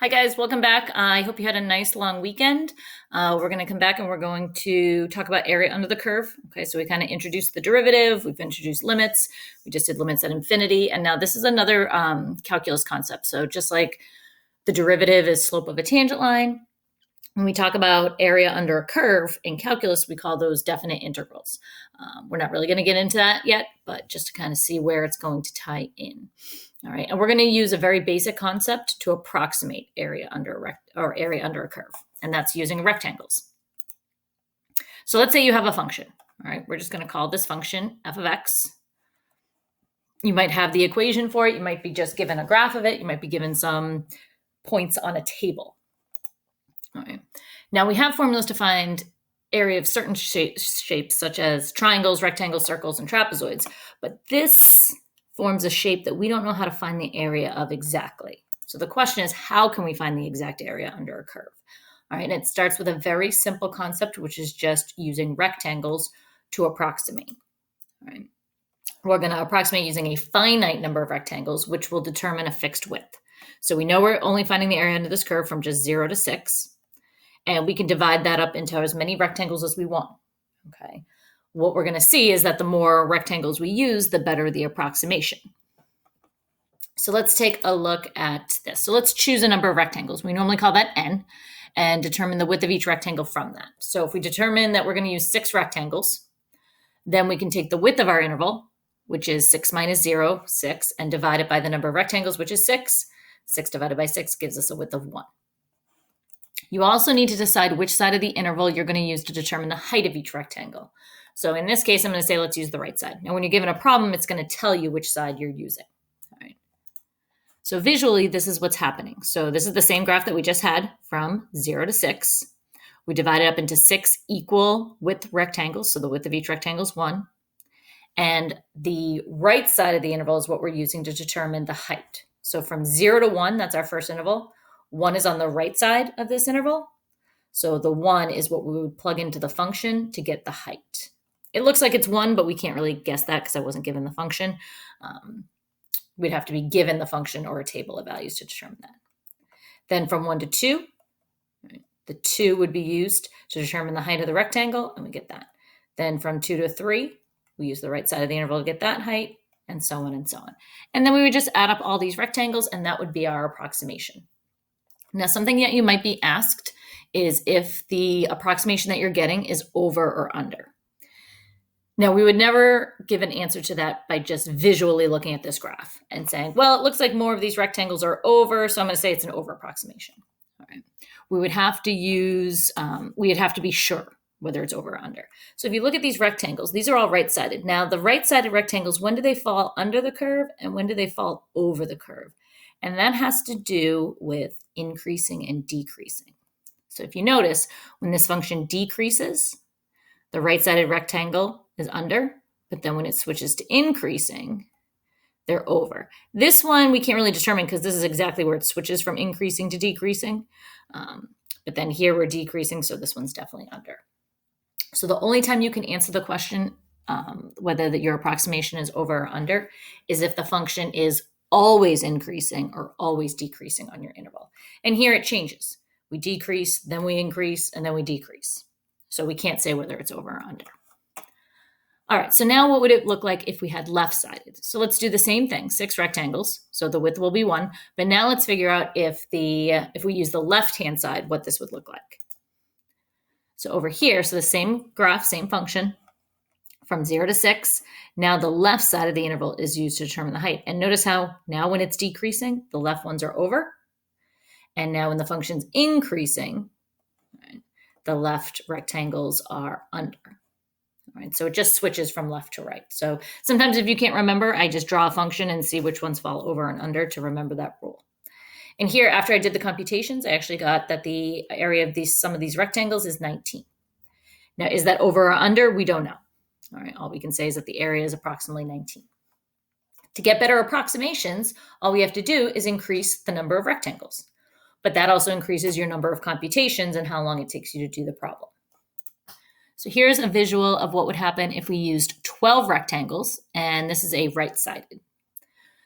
Hi guys, welcome back. I hope you had a nice long weekend. We're going to come back and we're going to talk about area under the curve. Okay, so we kind of introduced the derivative, we've introduced limits, we just did limits at infinity, and now this is another calculus concept. So just like the derivative is slope of a tangent line, when we talk about area under a curve in calculus, we call those definite integrals. We're not really going to get into that yet, but just to kind of see where it's going to tie in. All right, and we're going to use a very basic concept to approximate area under a curve, and that's using rectangles. So let's say you have a function. All right, we're just going to call this function f of x. You might have the equation for it. You might be just given a graph of it. You might be given some points on a table. All right. Now we have formulas to find area of certain shapes, such as triangles, rectangles, circles, and trapezoids. But this forms a shape that we don't know how to find the area of exactly. So the question is, how can we find the exact area under a curve? All right, and it starts with a very simple concept, which is just using rectangles to approximate. All right. We're going to approximate using a finite number of rectangles, which will determine a fixed width. So we know we're only finding the area under this curve from just 0 to 6. And we can divide that up into as many rectangles as we want. Okay. What we're going to see is that the more rectangles we use, the better the approximation. So let's take a look at this. So let's choose a number of rectangles. We normally call that n, and determine the width of each rectangle from that. So if we determine that we're going to use 6 rectangles, then we can take the width of our interval, which is 6 minus 0, 6, and divide it by the number of rectangles, which is 6. 6 divided by 6 gives us a width of 1. You also need to decide which side of the interval you're going to use to determine the height of each rectangle. So in this case, I'm going to say let's use the right side. Now, when you're given a problem, it's going to tell you which side you're using. All right. So visually, this is what's happening. So this is the same graph that we just had from 0 to 6. We divide it up into 6 equal width rectangles. So the width of each rectangle is 1. And the right side of the interval is what we're using to determine the height. So from 0 to 1, that's our first interval. 1 is on the right side of this interval. So the 1 is what we would plug into the function to get the height. It looks like it's 1, but we can't really guess that because I wasn't given the function. We'd have to be given the function or a table of values to determine that. Then from 1 to 2, the 2 would be used to determine the height of the rectangle, and we get that. Then from 2 to 3, we use the right side of the interval to get that height, and so on and so on. And then we would just add up all these rectangles, and that would be our approximation. Now, something that you might be asked is if the approximation that you're getting is over or under. Now, we would never give an answer to that by just visually looking at this graph and saying, well, it looks like more of these rectangles are over, so I'm going to say it's an over approximation. All right. We would have to be sure whether it's over or under. So if you look at these rectangles, these are all right-sided. Now, the right-sided rectangles, when do they fall under the curve and when do they fall over the curve? And that has to do with increasing and decreasing. So if you notice, when this function decreases, the right-sided rectangle is under, but then when it switches to increasing, they're over. This one we can't really determine because this is exactly where it switches from increasing to decreasing. But then here we're decreasing, so this one's definitely under. So the only time you can answer the question whether your approximation is over or under is if the function is always increasing or always decreasing on your interval. And here it changes. We decrease, then we increase, and then we decrease. So we can't say whether it's over or under. All right, so now what would it look like if we had left-sided? So let's do the same thing, 6 rectangles. So the width will be 1. But now let's figure out if we use the left-hand side, what this would look like. So over here, so the same graph, same function, from 0 to 6, now the left side of the interval is used to determine the height. And notice how now when it's decreasing, the left ones are over. And now when the function's increasing, right, the left rectangles are under. All right, so it just switches from left to right. So sometimes if you can't remember, I just draw a function and see which ones fall over and under to remember that rule. And here, after I did the computations, I actually got that the area of some of these rectangles is 19. Now, is that over or under? We don't know. All right, all we can say is that the area is approximately 19. To get better approximations, all we have to do is increase the number of rectangles. But that also increases your number of computations and how long it takes you to do the problem. So here's a visual of what would happen if we used 12 rectangles, and this is a right-sided.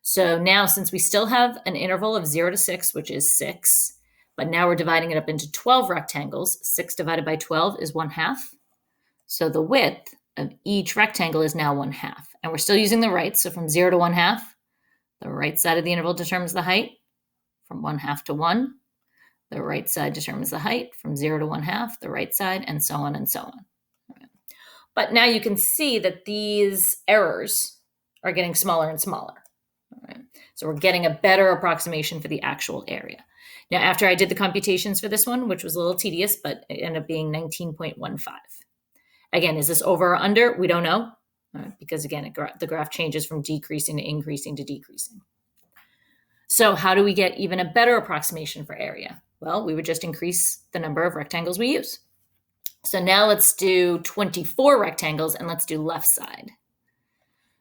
So now, since we still have an interval of 0 to 6, which is 6, But now we're dividing it up into 12 rectangles. 6 divided by 12 is 1/2. So the width of each rectangle is now 1/2. And we're still using the right. So from 0 to 1/2, the right side of the interval determines the height. From 1/2 to 1, the right side determines the height. From 0 to 1/2, the right side, and so on and so on. But now you can see that these errors are getting smaller and smaller. All right. So we're getting a better approximation for the actual area. Now, after I did the computations for this one, which was a little tedious, but it ended up being 19.15. Again, is this over or under? We don't know, because again, the graph changes from decreasing to increasing to decreasing. So how do we get even a better approximation for area? Well, we would just increase the number of rectangles we use. So now let's do 24 rectangles and let's do left side.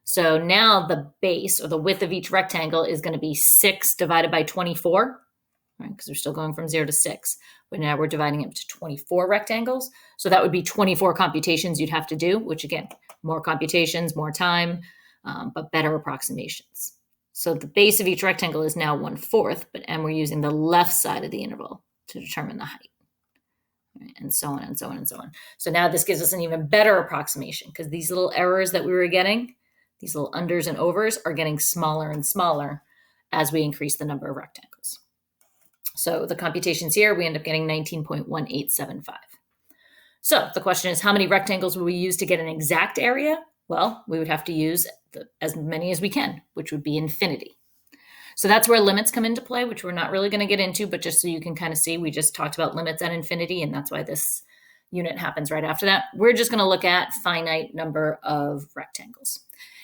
So now the base or the width of each rectangle is going to be 6 divided by 24, right? Because we're still going from 0 to 6. But now we're dividing it to 24 rectangles. So that would be 24 computations you'd have to do, which again, more computations, more time, but better approximations. So the base of each rectangle is now 1/4, and we're using the left side of the interval to determine the height. Right? And so on and so on and so on. So now this gives us an even better approximation because these little errors that we were getting, these little unders and overs, are getting smaller and smaller as we increase the number of rectangles. So the computations here, we end up getting 19.1875. So the question is, how many rectangles will we use to get an exact area? Well, we would have to use as many as we can, which would be infinity. So that's where limits come into play, which we're not really going to get into, but just so you can kind of see, we just talked about limits at infinity, and that's why this unit happens right after that. We're just going to look at finite number of rectangles.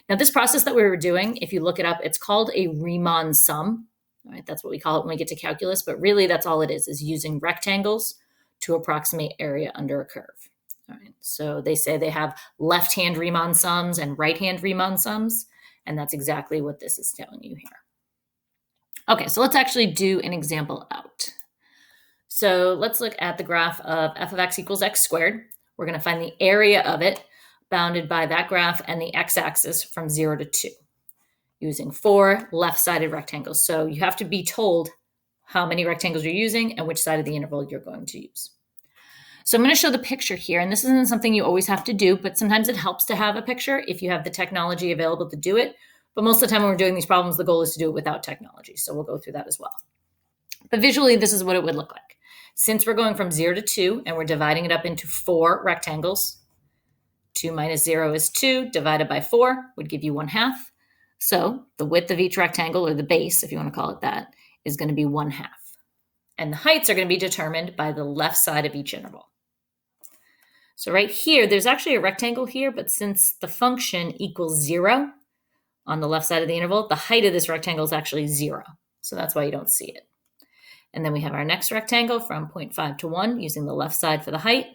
Now, this process that we were doing, if you look it up, it's called a Riemann sum. All right, that's what we call it when we get to calculus, but really that's all it is using rectangles to approximate area under a curve. All right, so they say they have left-hand Riemann sums and right-hand Riemann sums, and that's exactly what this is telling you here. Okay, so let's actually do an example out. So let's look at the graph of f of x equals x squared. We're going to find the area of it bounded by that graph and the x-axis from 0 to 2 using 4 left-sided rectangles. So you have to be told how many rectangles you're using and which side of the interval you're going to use. So I'm going to show the picture here, and this isn't something you always have to do, but sometimes it helps to have a picture if you have the technology available to do it. But most of the time when we're doing these problems, the goal is to do it without technology. So we'll go through that as well. But visually, this is what it would look like. Since we're going from 0 to 2 and we're dividing it up into 4 rectangles, 2 minus 0 is 2, divided by 4 would give you 1/2. So the width of each rectangle, or the base, if you want to call it that, is going to be 1/2. And the heights are going to be determined by the left side of each interval. So right here, there's actually a rectangle here, but since the function equals 0 on the left side of the interval, the height of this rectangle is actually 0. So that's why you don't see it. And then we have our next rectangle from 0.5 to 1 using the left side for the height,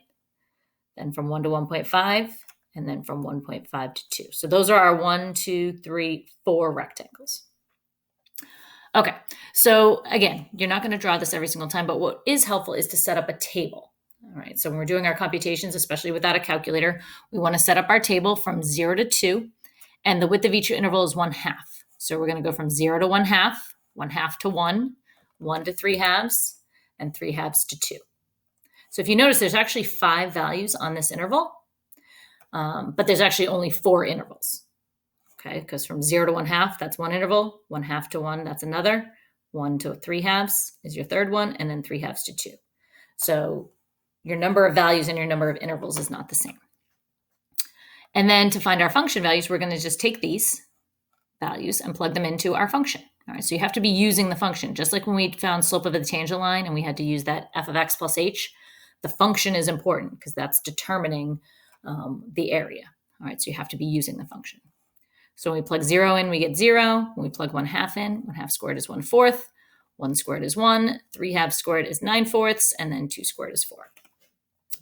then from 1 to 1.5, and then from 1.5 to 2. So those are our 1, 2, 3, 4 rectangles. Okay, so again, you're not going to draw this every single time, but what is helpful is to set up a table. All right, so when we're doing our computations, especially without a calculator, we want to set up our table from 0 to 2, and the width of each interval is 1/2. So we're going to go from 0 to 1/2, 1/2 to 1, 1 to 3/2, and 3/2 to 2. So if you notice, there's actually 5 values on this interval, but there's actually only 4 intervals. Okay, because from 0 to 1/2, that's one interval, 1/2 to 1, that's another, 1 to 3/2 is your third one, and then 3/2 to 2. So your number of values and your number of intervals is not the same. And then to find our function values, we're going to just take these values and plug them into our function. All right, so you have to be using the function. Just like when we found slope of the tangent line and we had to use that f of x plus h, the function is important because that's determining the area. All right, so you have to be using the function. So when we plug 0 in, we get 0. When we plug 1/2 in, 1/2 squared is 1/4. 1 squared is 1. 3/2 squared is 9/4. And then 2 squared is 4.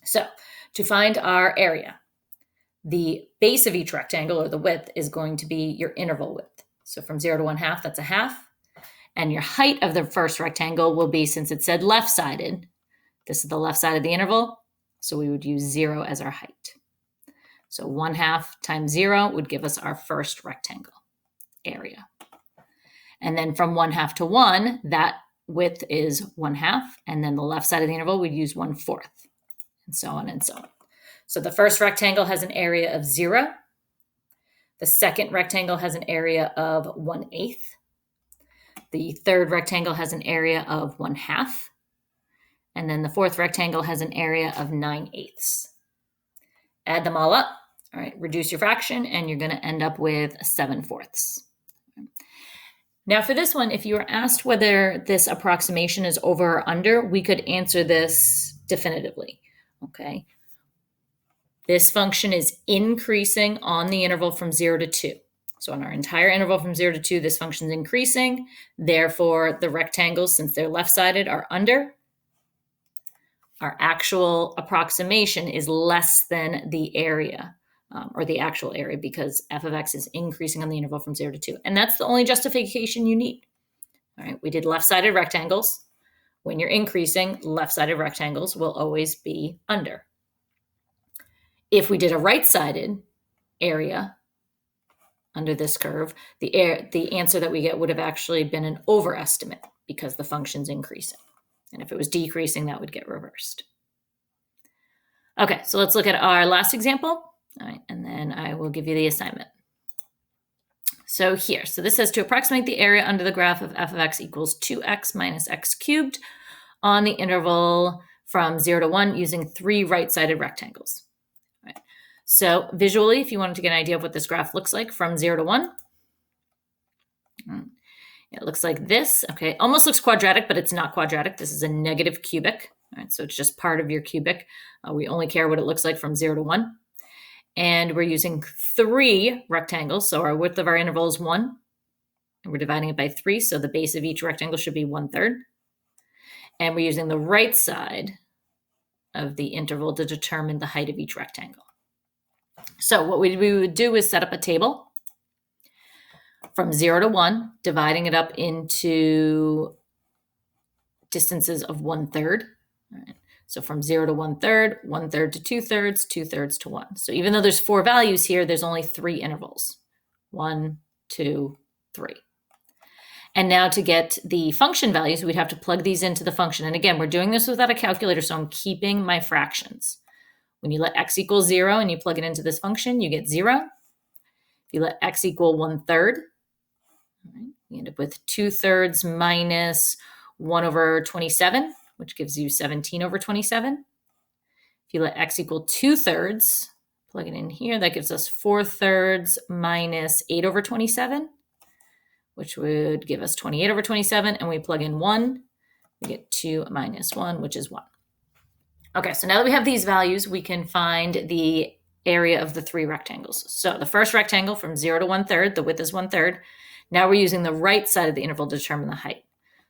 So to find our area, the base of each rectangle, or the width, is going to be your interval width. So from 0 to 1/2, that's 1/2. And your height of the first rectangle will be, since it said left-sided, this is the left side of the interval, so we would use 0 as our height. So 1/2 times 0 would give us our first rectangle area. And then from 1/2 to 1, that width is 1/2, and then the left side of the interval we'd use 1/4, and so on and so on. So the first rectangle has an area of 0. The second rectangle has an area of 1/8. The third rectangle has an area of 1/2. And then the fourth rectangle has an area of 9/8. Add them all up. All right, reduce your fraction, and you're going to end up with 7/4. Now for this one, if you were asked whether this approximation is over or under, we could answer this definitively, okay? This function is increasing on the interval from 0 to 2. So on our entire interval from 0 to 2, this function is increasing. Therefore, the rectangles, since they're left-sided, are under. Our actual approximation is less than the area, or the actual area, because f of x is increasing on the interval from 0 to 2. And that's the only justification you need. All right, we did left-sided rectangles. When you're increasing, left-sided rectangles will always be under. If we did a right-sided area under this curve, the answer that we get would have actually been an overestimate because the function's increasing. And if it was decreasing, that would get reversed. Okay, so let's look at our last example. All right, and then I will give you the assignment. So here, so this says to approximate the area under the graph of f of x equals 2x minus x cubed on the interval from 0 to 1 using 3 right-sided rectangles. All right. So visually, if you wanted to get an idea of what this graph looks like from 0 to 1, it looks like this. Okay, almost looks quadratic, but it's not quadratic. This is a negative cubic. All right, so it's just part of your cubic. We only care what it looks like from 0 to 1. And we're using 3 rectangles. So our width of our interval is 1. And we're dividing it by 3. So the base of each rectangle should be 1/3. And we're using the right side of the interval to determine the height of each rectangle. So what we would do is set up a table from 0 to 1, dividing it up into distances of 1/3. All right. So from 0 to 1/3, 1/3 to 2/3, 2/3 to 1. So even though there's 4 values here, there's only 3 intervals. 1, 2, 3. And now to get the function values, we'd have to plug these into the function. And again, we're doing this without a calculator, so I'm keeping my fractions. When you let x equal 0 and you plug it into this function, you get 0. If you let x equal 1/3, right, you end up with 2/3 minus 1/27, which gives you 17/27. If you let x equal 2/3, plug it in here, that gives us 4/3 minus 8/27, which would give us 28/27, and we plug in 1, we get 2 minus 1, which is 1. Okay, so now that we have these values, we can find the area of the 3 rectangles. So the first rectangle from 0 to 1/3, the width is 1/3. Now we're using the right side of the interval to determine the height.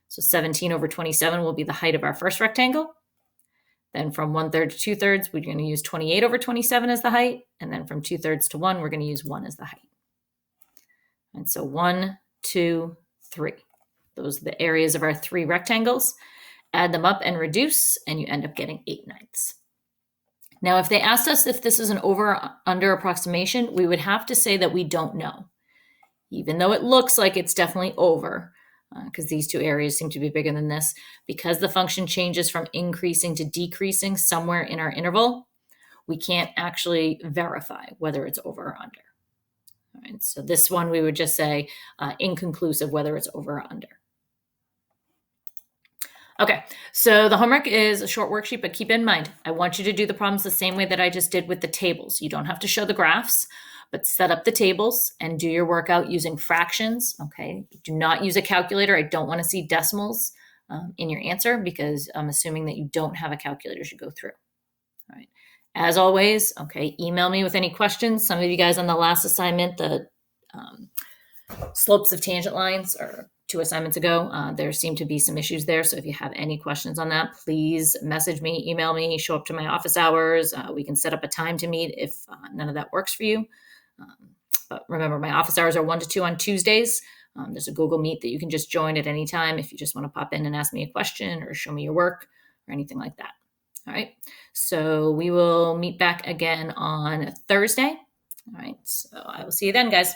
So 17/27 will be the height of our first rectangle. Then from 1/3 to 2/3, we're going to use 28/27 as the height. And then from 2/3 to 1, we're going to use 1 as the height. And so 1, 2, 3. Those are the areas of our 3 rectangles. Add them up and reduce, and you end up getting 8/9. Now, if they asked us if this is an over or under approximation, we would have to say that we don't know, even though it looks like it's definitely over, because these 2 areas seem to be bigger than this. Because the function changes from increasing to decreasing somewhere in our interval, we can't actually verify whether it's over or under. All right, so this one we would just say inconclusive whether it's over or under. Okay, so the homework is a short worksheet, but keep in mind, I want you to do the problems the same way that I just did with the tables. You don't have to show the graphs, but set up the tables and do your workout using fractions, okay? Do not use a calculator. I don't want to see decimals in your answer because I'm assuming that you don't have a calculator to go through. All right. As always, okay, email me with any questions. Some of you guys on the last assignment, the slopes of tangent lines, or 2 assignments ago, there seemed to be some issues there. So if you have any questions on that, please message me, email me, show up to my office hours. We can set up a time to meet if none of that works for you. But remember, my office hours are 1 to 2 on Tuesdays. There's a Google Meet that you can just join at any time if you just want to pop in and ask me a question or show me your work or anything like that. All right. So we will meet back again on Thursday. All right. So I will see you then, guys.